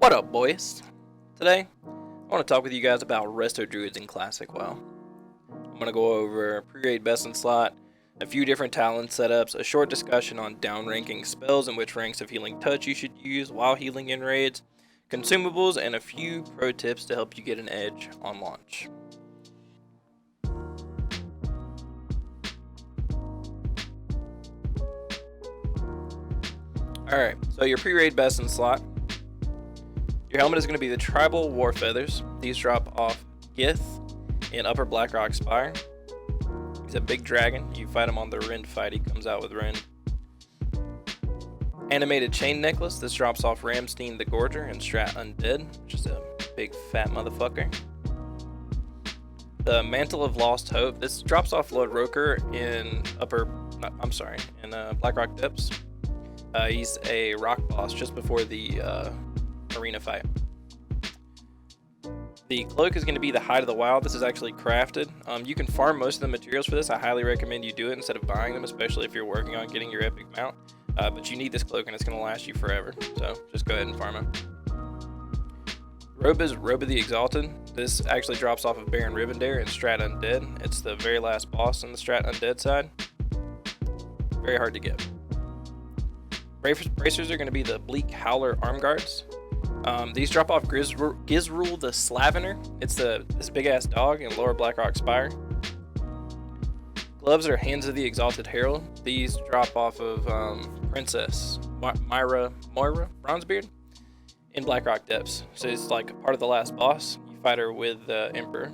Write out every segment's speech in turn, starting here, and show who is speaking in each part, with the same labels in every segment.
Speaker 1: What up, boys? Today, I want to talk with you guys about Resto Druids in Classic WoW. I'm going to go over pre-raid best in slot, a few different talent setups, a short discussion on downranking spells and which ranks of healing touch you should use while healing in raids, consumables, and a few pro tips to help you get an edge on launch. Alright, so your pre-raid best in slot. Your helmet is going to be the Tribal War Feathers. These drop off Gith in Upper Blackrock Spire. He's a big dragon. You fight him on the Rend fight. He comes out with Rend. Animated Chain Necklace. This drops off Ramstein the Gorger and Strat Undead, which is a big fat motherfucker. The Mantle of Lost Hope. This drops off Lord Roker in Blackrock Depths. He's a rock boss just before the arena fight. The cloak is going to be the Hide of the Wild. This is actually crafted. You can farm most of the materials for this. I highly recommend you do it instead of buying them, especially if you're working on getting your epic mount. But you need this cloak and it's going to last you forever. So just go ahead and farm it. Robe is Robe of the Exalted. This actually drops off of Baron Rivendare and Strat Undead. It's the very last boss on the Strat Undead side. Very hard to get. Bracers are going to be the Bleak Howler Arm Guards. These drop off Gizrul the Slavener. It's this big ass dog in Lower Blackrock Spire. Gloves are Hands of the Exalted Herald. These drop off of Princess Moira Bronzebeard in Blackrock Depths. So it's like part of the last boss. You fight her with the Emperor.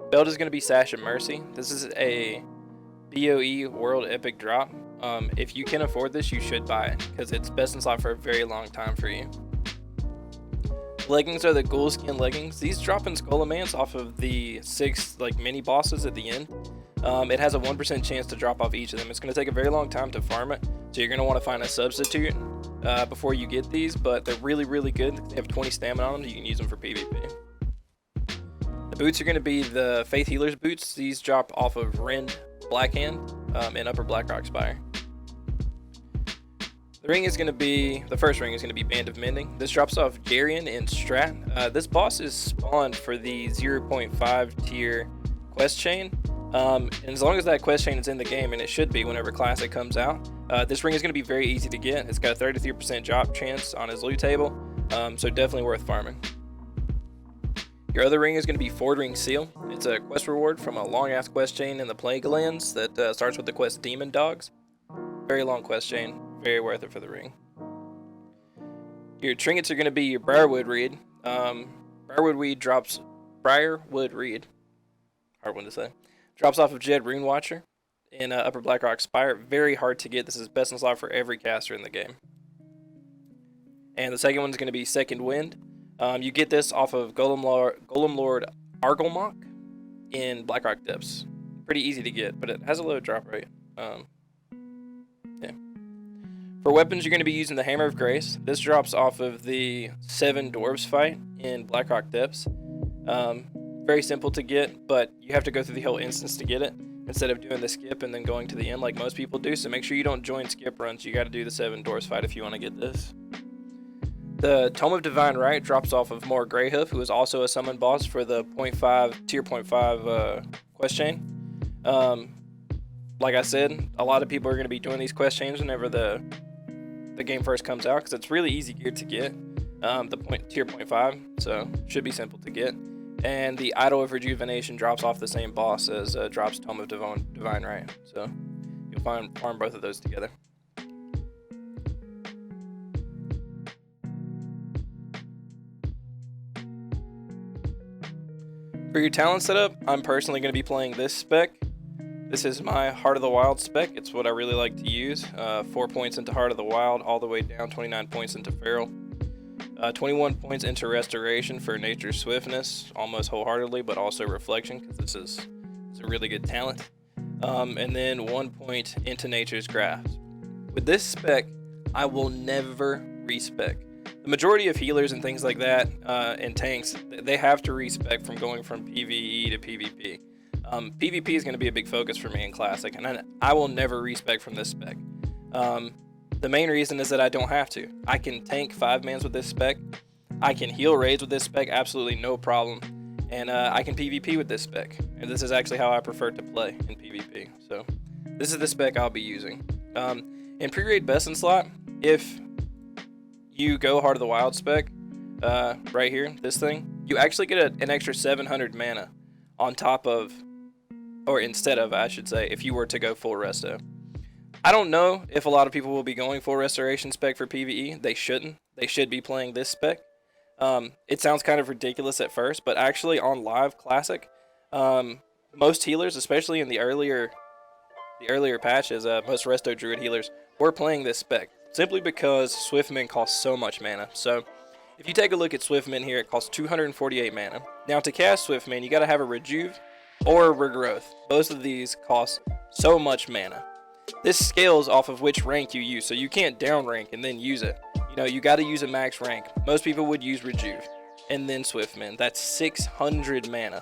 Speaker 1: Belt is going to be Sash and Mercy. This is a BOE World Epic drop. If you can afford this, you should buy it because it's best in slot for a very long time for you. Leggings are the Ghoulskin leggings. These drop in Skullomance off of the 6 mini bosses at the end. It has a 1% chance to drop off each of them. It's going to take a very long time to farm it, so you're going to want to find a substitute before you get these, but they're really, really good. They have 20 stamina on them, so you can use them for PvP. The boots are going to be the Faith Healer's boots. These drop off of Rend Blackhand in Upper Blackrock Spire. The ring is going to be, the first ring is going to be Band of Mending. This drops off Jarian in Strat. This boss is spawned for the 0.5 tier quest chain. And as long as that quest chain is in the game, and it should be whenever Classic comes out, this ring is going to be very easy to get. It's got a 33% drop chance on his loot table, so definitely worth farming. Your other ring is going to be Fordring Seal. It's a quest reward from a long-ass quest chain in the Plague Lands that starts with the quest Demon Dogs. Very long quest chain. Very worth it for the ring. Your trinkets are going to be your Briarwood Reed. Briarwood Reed. Hard one to say. Drops off of Jed Runewatcher in Upper Blackrock Spire. Very hard to get. This is best in slot for every caster in the game. And the second one is going to be Second Wind. You get this off of Golem Lord Argolmok in Blackrock Depths. Pretty easy to get, but it has a low drop rate. For weapons, you're going to be using the Hammer of Grace. This drops off of the 7 Dwarves fight in Blackrock Depths. Very simple to get, but you have to go through the whole instance to get it instead of doing the skip and then going to the end like most people do. So make sure you don't join skip runs. You got to do the 7 Dwarves fight if you want to get this. The Tome of Divine Right drops off of Mor Greyhoof, who is also a summon boss for the tier 0.5 quest chain. Like I said, a lot of people are going to be doing these quest chains whenever the game first comes out because it's really easy gear to get, tier 0.5, so should be simple to get. And the Idol of Rejuvenation drops off the same boss as drops Tome of Divine Right, so you'll farm both of those together. For your talent setup, I'm personally going to be playing this spec. This is my Heart of the Wild spec. It's what I really like to use. 4 points into Heart of the Wild, all the way down 29 points into Feral. 21 points into Restoration for Nature's Swiftness, almost wholeheartedly, but also Reflection, because it's a really good talent. And then 1 point into Nature's Grasp. With this spec, I will never respec. The majority of healers and things like that, and tanks, they have to respec from going from PvE to PvP. PvP is going to be a big focus for me in Classic, and I will never respec from this spec. The main reason is that I don't have to. I can tank 5-mans with this spec. I can heal raids with this spec, absolutely no problem. And I can PvP with this spec. And this is actually how I prefer to play in PvP. So this is the spec I'll be using. In pre-raid best in slot, if you go Heart of the Wild spec, right here, this thing, you actually get an extra 700 mana on top of, or instead of, I should say, if you were to go full resto. I don't know if a lot of people will be going full restoration spec for PvE. They shouldn't. They should be playing this spec. It sounds kind of ridiculous at first, but actually on live classic, most healers, especially in the earlier patches, most Resto Druid healers were playing this spec simply because Swiftman costs so much mana. So if you take a look at Swiftman here, it costs 248 mana. Now to cast Swiftman, you got to have a Rejuve or a Regrowth. Both of these cost so much mana. This scales off of which rank you use, so you can't down rank and then use it. You know, you got to use a max rank. Most people would use Rejuve and then Swiftman. That's 600 mana.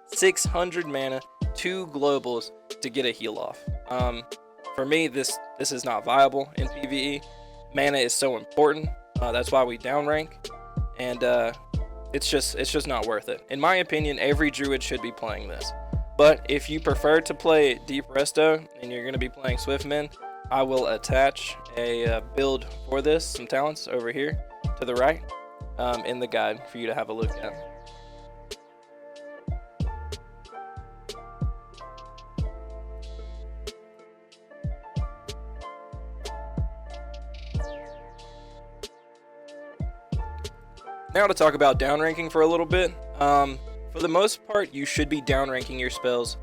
Speaker 1: 600 mana, 2 globals to get a heal off. For me, this is not viable in PvE. Mana is so important. That's why we down rank, and it's just not worth it. In my opinion, every druid should be playing this. But if you prefer to play deep resto and you're going to be playing Swiftman, I will attach a build for this, some talents over here to the right in the guide for you to have a look at. Now to talk about downranking for a little bit. For the most part, you should be downranking your spells,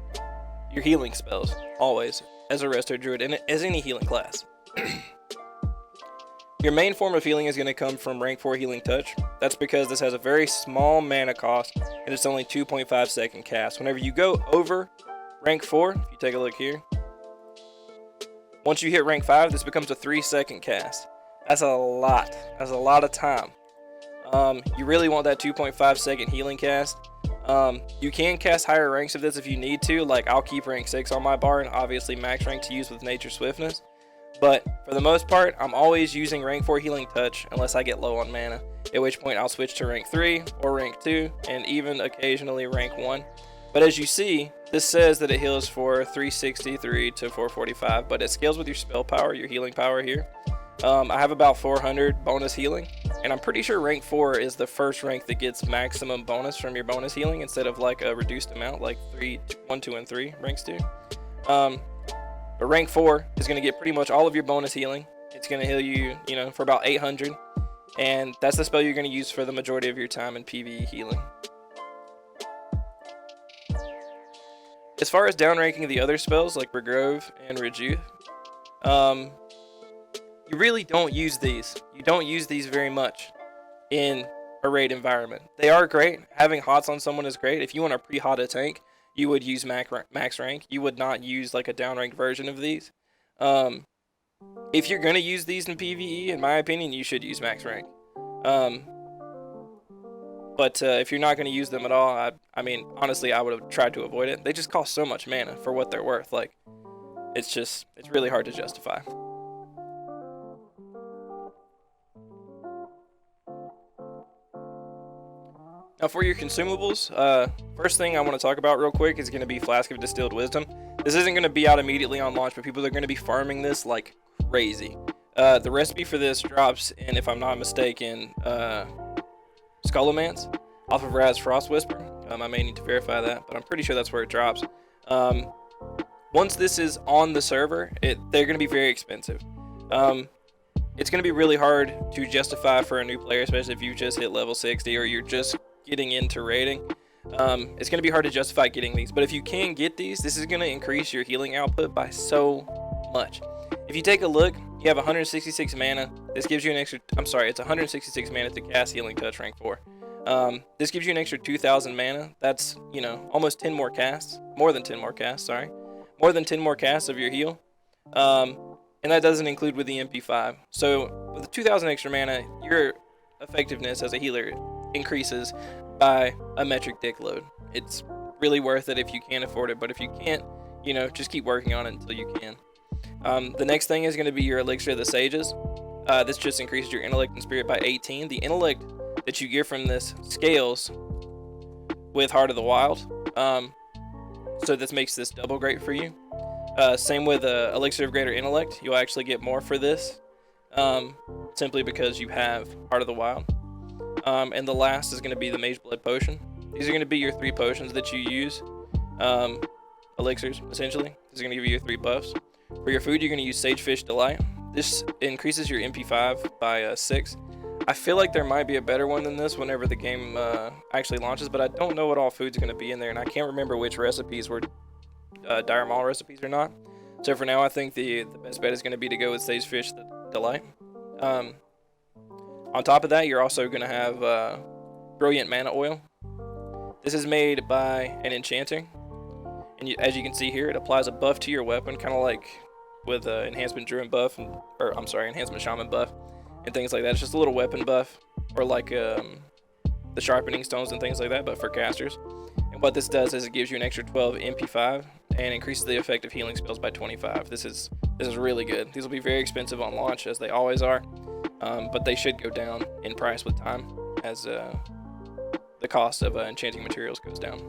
Speaker 1: your healing spells, always, as a Resto Druid, and as any healing class. Your main form of healing is going to come from rank 4 Healing Touch. That's because this has a very small mana cost, and it's only 2.5 second cast. Whenever you go over rank 4, if you take a look here, once you hit rank 5, this becomes a 3-second cast. That's a lot. That's a lot of time. You really want that 2.5 second healing cast. You can cast higher ranks of this if you need to, like I'll keep rank 6 on my bar and obviously max rank to use with Nature Swiftness. But for the most part, I'm always using rank 4 Healing Touch unless I get low on mana, at which point I'll switch to rank 3 or rank 2 and even occasionally rank 1. But as you see, this says that it heals for 363 to 445, but it scales with your spell power, your healing power here. I have about 400 bonus healing, and I'm pretty sure rank 4 is the first rank that gets maximum bonus from your bonus healing instead of like a reduced amount like 1, 2, and 3 ranks do. But rank 4 is going to get pretty much all of your bonus healing. It's going to heal you, for about 800, and that's the spell you're going to use for the majority of your time in PvE healing. As far as downranking the other spells like Regrove and Rejuve, you really don't use these. You don't use these very much in a raid environment. They are great. Having hots on someone is great. If you want to pre-hot a tank, you would use max rank. You would not use like a downranked version of these. If you're going to use these in PvE, in my opinion, you should use max rank. But if you're not going to use them at all, I mean, honestly, I would have tried to avoid it. They just cost so much mana for what they're worth. Like, it's really hard to justify. Now for your consumables, first thing I want to talk about real quick is going to be Flask of Distilled Wisdom. This isn't going to be out immediately on launch, but people are going to be farming this like crazy. The recipe for this drops in, if I'm not mistaken, Skullomance off of Raz Frost Whisper. I may need to verify that, but I'm pretty sure that's where it drops. Once this is on the server, they're going to be very expensive. It's going to be really hard to justify for a new player, especially if you just hit level 60 or you're just getting into raiding. It's going to be hard to justify getting these, but if you can get these, this is going to increase your healing output by so much. If you take a look, you have 166 mana. This gives you an extra, it's 166 mana to cast Healing Touch rank 4. This gives you an extra 2,000 mana. That's, almost 10 more casts. More than 10 more casts, sorry. More than 10 more casts of your heal. And that doesn't include with the MP5. So with the 2,000 extra mana, your effectiveness as a healer increases by a metric dick load. It's really worth it if you can afford it, but if you can't, just keep working on it until you can. The next thing is going to be your Elixir of the Sages. This just increases your intellect and spirit by 18. The intellect that you get from this scales with Heart of the Wild, so this makes this double great for you. Same with Elixir of Greater Intellect. You'll actually get more for this, simply because you have Heart of the Wild. And the last is going to be the Mage Blood Potion. These are going to be your 3 potions that you use, elixirs, essentially. This is going to give you your 3 buffs. For your food, you're going to use Sagefish Delight. This increases your MP5 by 6. I feel like there might be a better one than this whenever the game actually launches, but I don't know what all food's going to be in there, and I can't remember which recipes were Dire Maul recipes or not. So for now, I think the best bet is going to be to go with Sagefish Delight. On top of that, you're also going to have Brilliant Mana Oil. This is made by an enchanter, and as you can see here, it applies a buff to your weapon, kind of like with Enhancement Druid buff, Enhancement Shaman buff, and things like that. It's just a little weapon buff, or like the Sharpening Stones and things like that, but for casters. And what this does is it gives you an extra 12 MP5 and increases the effect of healing spells by 25. This is really good. These will be very expensive on launch, as they always are, but they should go down in price with time as the cost of enchanting materials goes down.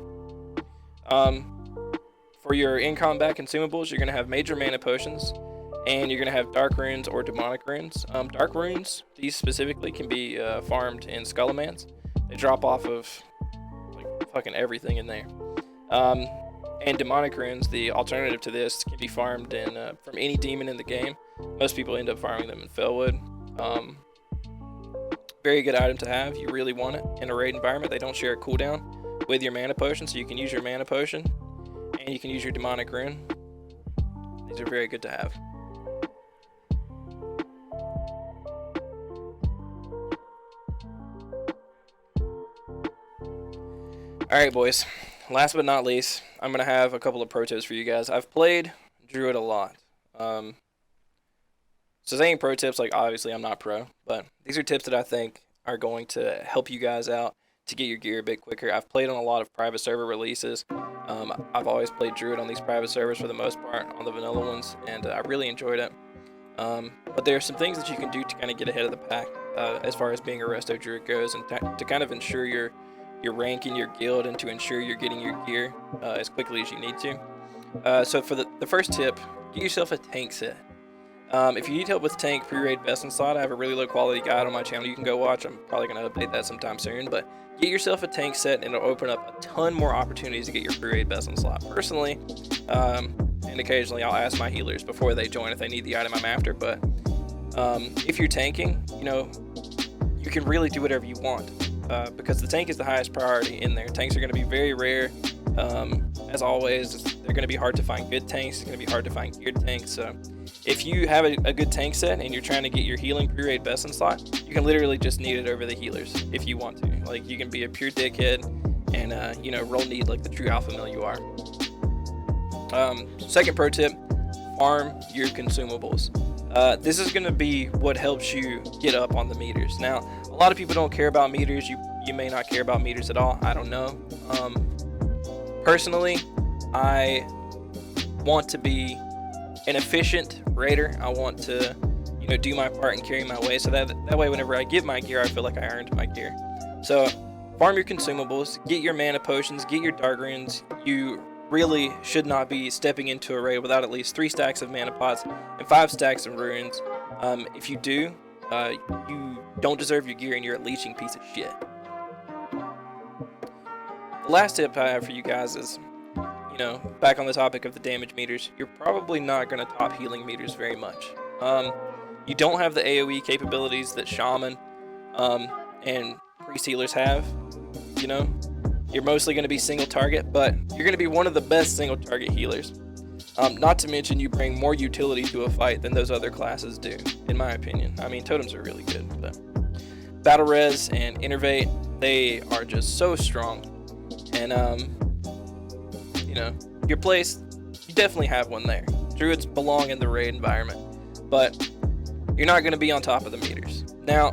Speaker 1: For your in-combat consumables, you're going to have Major Mana Potions, and you're going to have Dark Runes or Demonic Runes. Dark Runes, these specifically, can be farmed in Skullomance. They drop off of like fucking everything in there. And Demonic Runes, the alternative to this, can be farmed in from any demon in the game. Most people end up farming them in Felwood. Very good item to have. You really want it in a raid environment. They don't share a cooldown with your Mana Potion, so you can use your Mana Potion and you can use your Demonic Rune. These are very good to have. Alright, boys. Last but not least, I'm going to have a couple of pro tips for you guys. I've played Druid a lot. So saying pro tips, like, obviously I'm not pro, but these are tips that I think are going to help you guys out to get your gear a bit quicker. I've played on a lot of private server releases. I've always played Druid on these private servers for the most part, on the vanilla ones, and I really enjoyed it. But there are some things that you can do to kind of get ahead of the pack as far as being a Resto Druid goes, and to kind of ensure your rank in your guild, and to ensure you're getting your gear as quickly as you need to. So for the first tip, get yourself a tank set. If you need help with tank pre-raid best in slot, I have a really low quality guide on my channel you can go watch. I'm probably going to update that sometime soon, but get yourself a tank set and it'll open up a ton more opportunities to get your pre-raid best in slot. Personally, and occasionally I'll ask my healers before they join if they need the item I'm after, but if you're tanking, you know, you can really do whatever you want, because the tank is the highest priority in there. Tanks are going to be very rare. As always, they're going to be hard to find good tanks. It's going to be hard to find geared tanks. So if you have a good tank set and you're trying to get your healing pre-raid best in slot, you can literally just need it over the healers if you want to. Like, you can be a pure dickhead and you know, roll need like the true alpha male you are. Second pro tip, farm your consumables. This is going to be what helps you get up on the meters. Now, a lot of people don't care about meters. You may not care about meters at all. I don't know. Personally, I want to be an efficient raider. I want to, you know, do my part and carry my way, so that way whenever I get my gear, I feel like I earned my gear. So farm your consumables, get your mana potions, get your dark runes. You really should not be stepping into a raid without at least 3 stacks of mana pots and 5 stacks of runes. If you do, you don't deserve your gear and you're a leeching piece of shit. The last tip I have for you guys is, you know, back on the topic of the damage meters, you're probably not going to top healing meters very much. You don't have the AoE capabilities that Shaman and Priest healers have, you know. You're mostly going to be single target, but you're going to be one of the best single target healers. Not to mention you bring more utility to a fight than those other classes do, in my opinion. I mean, totems are really good, but Battle Res and Innervate, they are just so strong. And, you know, your place, you definitely have one there. Druids belong in the raid environment, but you're not going to be on top of the meters. Now,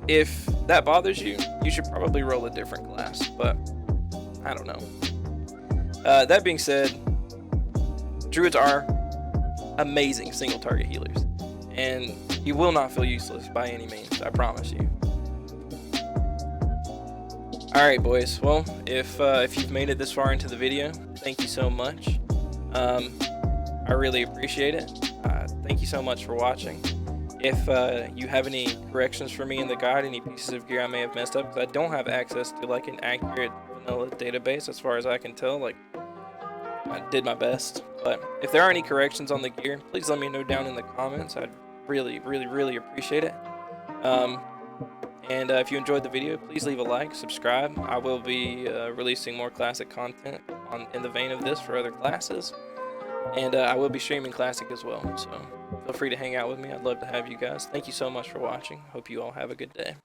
Speaker 1: if that bothers you, you should probably roll a different class, but I don't know. That being said, Druids are amazing single target healers, and you will not feel useless by any means, I promise you. Alright boys, well, if you've made it this far into the video, thank you so much. I really appreciate it. Thank you so much for watching. If you have any corrections for me in the guide, any pieces of gear I may have messed up, because I don't have access to like an accurate vanilla database as far as I can tell, like I did my best. But if there are any corrections on the gear, please let me know down in the comments. I'd really appreciate it. And if you enjoyed the video, please leave a like, subscribe. I will be releasing more classic content in the vein of this for other classes. And I will be streaming classic as well, so feel free to hang out with me. I'd love to have you guys. Thank you so much for watching. Hope you all have a good day.